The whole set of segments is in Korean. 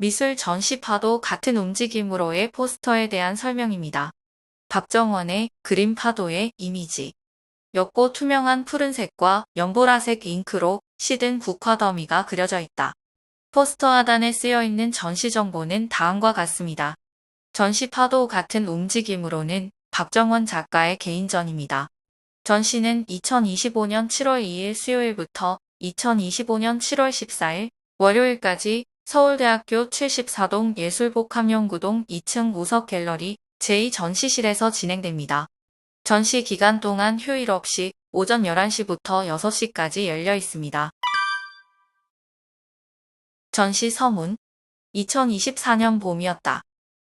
미술 전시파도 같은 움직임으로의 포스터에 대한 설명입니다. 박정원의 그림 파도의 이미지. 옅고 투명한 푸른색과 연보라색 잉크로 시든 국화 더미가 그려져 있다. 포스터 하단에 쓰여 있는 전시 정보는 다음과 같습니다. 전시파도 같은 움직임으로는 박정원 작가의 개인전입니다. 전시는 2025년 7월 2일 수요일부터 2025년 7월 14일 월요일까지 서울대학교 74동 예술복합연구동 2층 우석 갤러리 제2전시실에서 진행됩니다. 전시 기간 동안 휴일 없이 오전 11시부터 6시까지 열려 있습니다. 전시 서문. 2024년 봄이었다.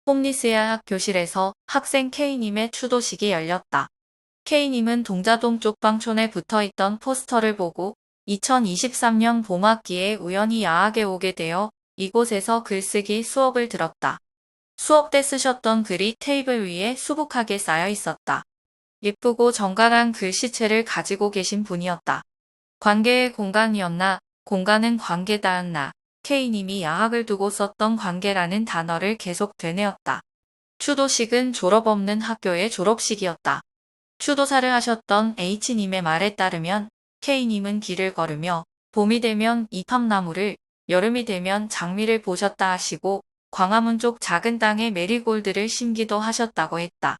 홈리스야학 교실에서 학생 K님의 추도식이 열렸다. K님은 동자동 쪽방촌에 붙어있던 포스터를 보고 2023년 봄학기에 우연히 야학에 오게 되어 이곳에서 글쓰기 수업을 들었다. 수업 때 쓰셨던 글이 테이블 위에 수북하게 쌓여 있었다. 예쁘고 정갈한 글씨체를 가지고 계신 분이었다. 관계의 공간이었나, 공간은 관계다였나, K님이 야학을 두고 썼던 관계라는 단어를 계속 되뇌었다. 추도식은 졸업 없는 학교의 졸업식이었다. 추도사를 하셨던 H님의 말에 따르면 K님은 길을 걸으며 봄이 되면 이팝나무를, 여름이 되면 장미를 보셨다 하시고 광화문 쪽 작은 땅에 메리골드를 심기도 하셨다고 했다.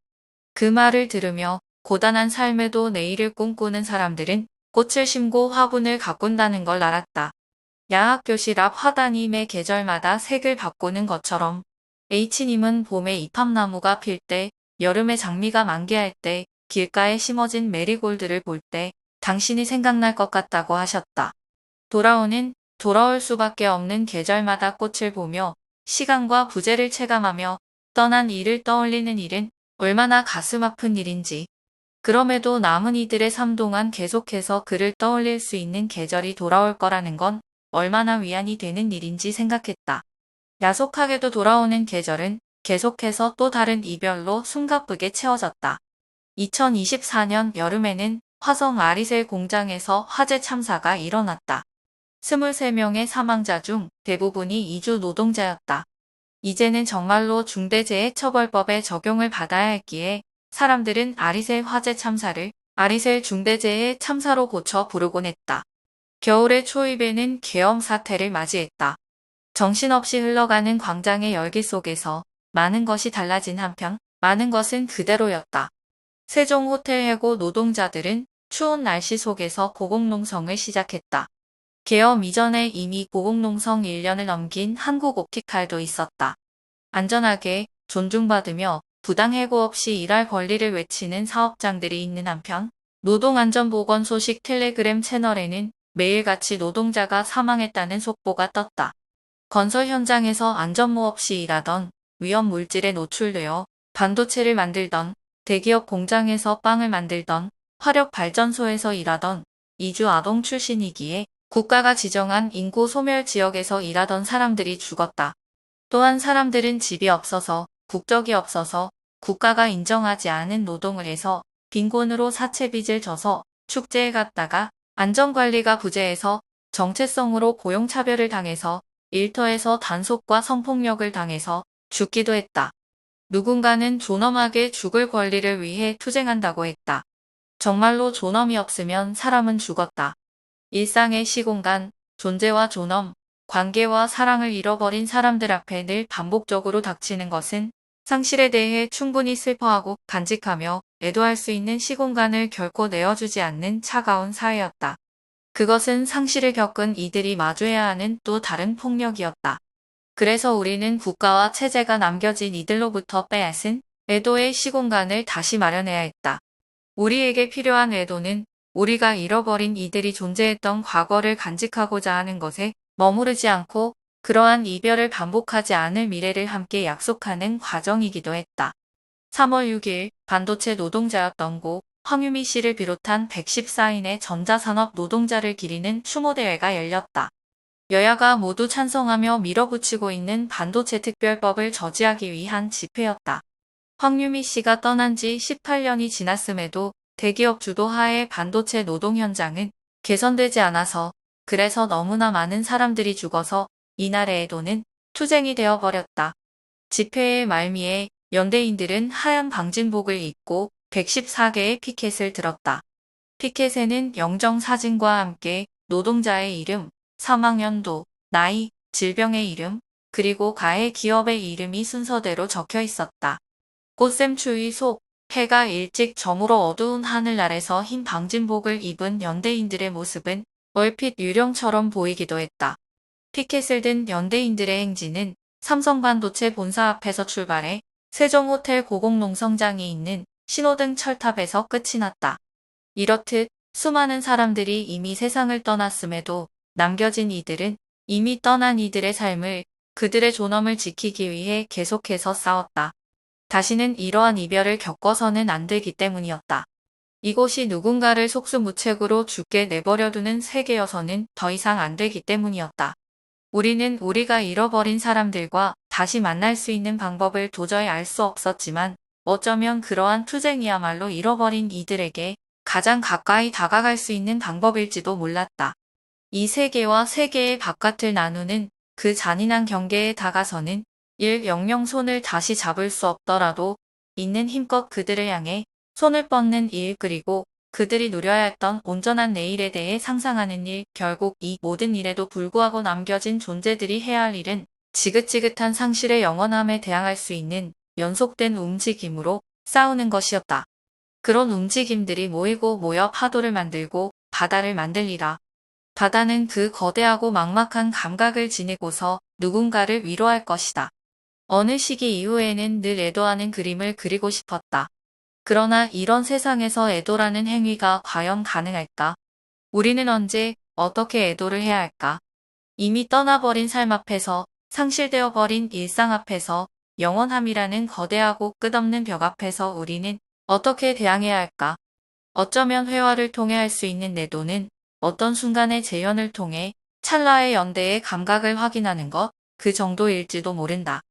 그 말을 들으며 고단한 삶에도 내일을 꿈꾸는 사람들은 꽃을 심고 화분을 가꾼다는 걸 알았다. 야학교실 앞 화단이 매 계절마다 색을 바꾸는 것처럼 H님은 봄에 이팝나무가 필 때, 여름에 장미가 만개할 때, 길가에 심어진 메리골드를 볼 때 당신이 생각날 것 같다고 하셨다. 돌아올 수밖에 없는 계절마다 꽃을 보며 시간과 부재를 체감하며 떠난 이를 떠올리는 일은 얼마나 가슴 아픈 일인지. 그럼에도 남은 이들의 삶 동안 계속해서 그를 떠올릴 수 있는 계절이 돌아올 거라는 건 얼마나 위안이 되는 일인지 생각했다. 야속하게도 돌아오는 계절은 계속해서 또 다른 이별로 숨가쁘게 채워졌다. 2024년 여름에는 화성 아리셀 공장에서 화재 참사가 일어났다. 23명의 사망자 중 대부분이 이주 노동자였다. 이제는 정말로 중대재해처벌법의 적용을 받아야 했기에 사람들은 아리셀 화재 참사를 아리셀 중대재해 참사로 고쳐 부르곤 했다. 겨울의 초입에는 계엄 사태를 맞이했다. 정신없이 흘러가는 광장의 열기 속에서 많은 것이 달라진 한편 많은 것은 그대로였다. 세종 호텔 해고 노동자들은 추운 날씨 속에서 고공농성을 시작했다. 계엄 이전에 이미 고공농성 1년을 넘긴 한국옵티칼도 있었다. 안전하게 존중받으며 부당 해고 없이 일할 권리를 외치는 사업장들이 있는 한편 노동안전보건 소식 텔레그램 채널에는 매일같이 노동자가 사망했다는 속보가 떴다. 건설 현장에서 안전모 없이 일하던 위험 물질에 노출되어 반도체를 만들던 대기업 공장에서 빵을 만들던 화력발전소에서 일하던 이주 아동 출신이기에 국가가 지정한 인구 소멸 지역에서 일하던 사람들이 죽었다. 또한 사람들은 집이 없어서 국적이 없어서 국가가 인정하지 않은 노동을 해서 빈곤으로 사채빚을 져서 축제에 갔다가 안전관리가 부재해서 정체성으로 고용차별을 당해서 일터에서 단속과 성폭력을 당해서 죽기도 했다. 누군가는 존엄하게 죽을 권리를 위해 투쟁한다고 했다. 정말로 존엄이 없으면 사람은 죽었다. 일상의 시공간, 존재와 존엄, 관계와 사랑을 잃어버린 사람들 앞에 늘 반복적으로 닥치는 것은 상실에 대해 충분히 슬퍼하고 간직하며 애도할 수 있는 시공간을 결코 내어주지 않는 차가운 사회였다. 그것은 상실을 겪은 이들이 마주해야 하는 또 다른 폭력이었다. 그래서 우리는 국가와 체제가 남겨진 이들로부터 빼앗은 애도의 시공간을 다시 마련해야 했다. 우리에게 필요한 애도는 우리가 잃어버린 이들이 존재했던 과거를 간직하고자 하는 것에 머무르지 않고 그러한 이별을 반복하지 않을 미래를 함께 약속하는 과정이기도 했다. 3월 6일 반도체 노동자였던 고 황유미 씨를 비롯한 114인의 전자산업 노동자를 기리는 추모대회가 열렸다. 여야가 모두 찬성하며 밀어붙이고 있는 반도체 특별법을 저지하기 위한 집회였다. 황유미 씨가 떠난 지 18년이 지났음에도 대기업 주도하에 반도체 노동 현장은 개선되지 않아서 그래서 너무나 많은 사람들이 죽어서 이날의 애도는 투쟁이 되어버렸다. 집회의 말미에 연대인들은 하얀 방진복을 입고 114개의 피켓을 들었다. 피켓에는 영정 사진과 함께 노동자의 이름, 사망연도, 나이, 질병의 이름, 그리고 가해 기업의 이름이 순서대로 적혀 있었다. 꽃샘추위 속 해가 일찍 저물어 어두운 하늘 아래서 흰 방진복을 입은 연대인들의 모습은 얼핏 유령처럼 보이기도 했다. 피켓을 든 연대인들의 행진은 삼성반도체 본사 앞에서 출발해 세종호텔 고공농성장이 있는 신호등 철탑에서 끝이 났다. 이렇듯 수많은 사람들이 이미 세상을 떠났음에도 남겨진 이들은 이미 떠난 이들의 삶을, 그들의 존엄을 지키기 위해 계속해서 싸웠다. 다시는 이러한 이별을 겪어서는 안 되기 때문이었다. 이곳이 누군가를 속수무책으로 죽게 내버려두는 세계여서는 더 이상 안 되기 때문이었다. 우리는 우리가 잃어버린 사람들과 다시 만날 수 있는 방법을 도저히 알 수 없었지만 어쩌면 그러한 투쟁이야말로 잃어버린 이들에게 가장 가까이 다가갈 수 있는 방법일지도 몰랐다. 이 세계와 세계의 바깥을 나누는 그 잔인한 경계에 다가서는 영영 손을 다시 잡을 수 없더라도 있는 힘껏 그들을 향해 손을 뻗는 일, 그리고 그들이 누려야 했던 온전한 내일에 대해 상상하는 일, 결국 이 모든 일에도 불구하고 남겨진 존재들이 해야 할 일은 지긋지긋한 상실의 영원함에 대항할 수 있는 연속된 움직임으로 싸우는 것이었다. 그런 움직임들이 모이고 모여 파도를 만들고 바다를 만들리라. 바다는 그 거대하고 막막한 감각을 지니고서 누군가를 위로할 것이다. 어느 시기 이후에는 늘 애도하는 그림을 그리고 싶었다. 그러나 이런 세상에서 애도라는 행위가 과연 가능할까? 우리는 언제, 어떻게 애도를 해야 할까? 이미 떠나버린 삶 앞에서, 상실되어 버린 일상 앞에서, 영원함이라는 거대하고 끝없는 벽 앞에서 우리는 어떻게 대항해야 할까? 어쩌면 회화를 통해 할 수 있는 애도는 어떤 순간의 재현을 통해 찰나의 연대의 감각을 확인하는 것, 그 정도일지도 모른다.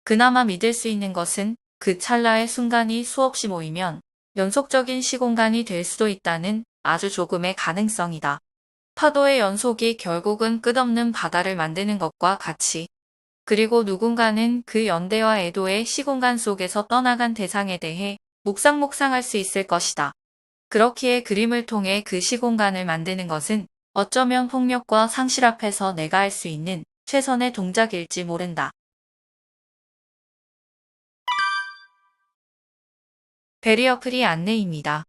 그나마 믿을 수 있는 것은 그 찰나의 순간이 수없이 모이면 연속적인 시공간이 될 수도 있다는 아주 조금의 가능성이다. 파도의 연속이 결국은 끝없는 바다를 만드는 것과 같이, 그리고 누군가는 그 연대와 애도의 시공간 속에서 떠나간 대상에 대해 묵상할 수 있을 것이다. 그렇기에 그림을 통해 그 시공간을 만드는 것은 어쩌면 폭력과 상실 앞에서 내가 할 수 있는 최선의 동작일지 모른다. 베리어 프리 안내입니다.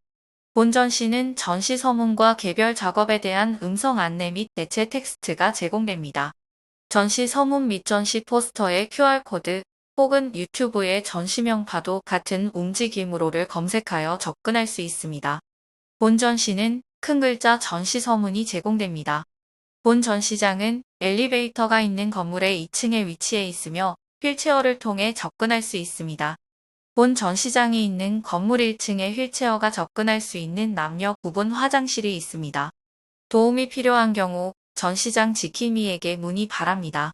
본 전시는 전시 서문과 개별 작업에 대한 음성 안내 및 대체 텍스트가 제공됩니다. 전시 서문 및 전시 포스터의 QR코드 혹은 유튜브의 전시명파도 같은 움직임으로를 검색하여 접근할 수 있습니다. 본 전시는 큰 글자 전시 서문이 제공됩니다. 본 전시장은 엘리베이터가 있는 건물의 2층에 위치해 있으며 휠체어를 통해 접근할 수 있습니다. 본 전시장이 있는 건물 1층에 휠체어가 접근할 수 있는 남녀 구분 화장실이 있습니다. 도움이 필요한 경우 전시장 지킴이에게 문의 바랍니다.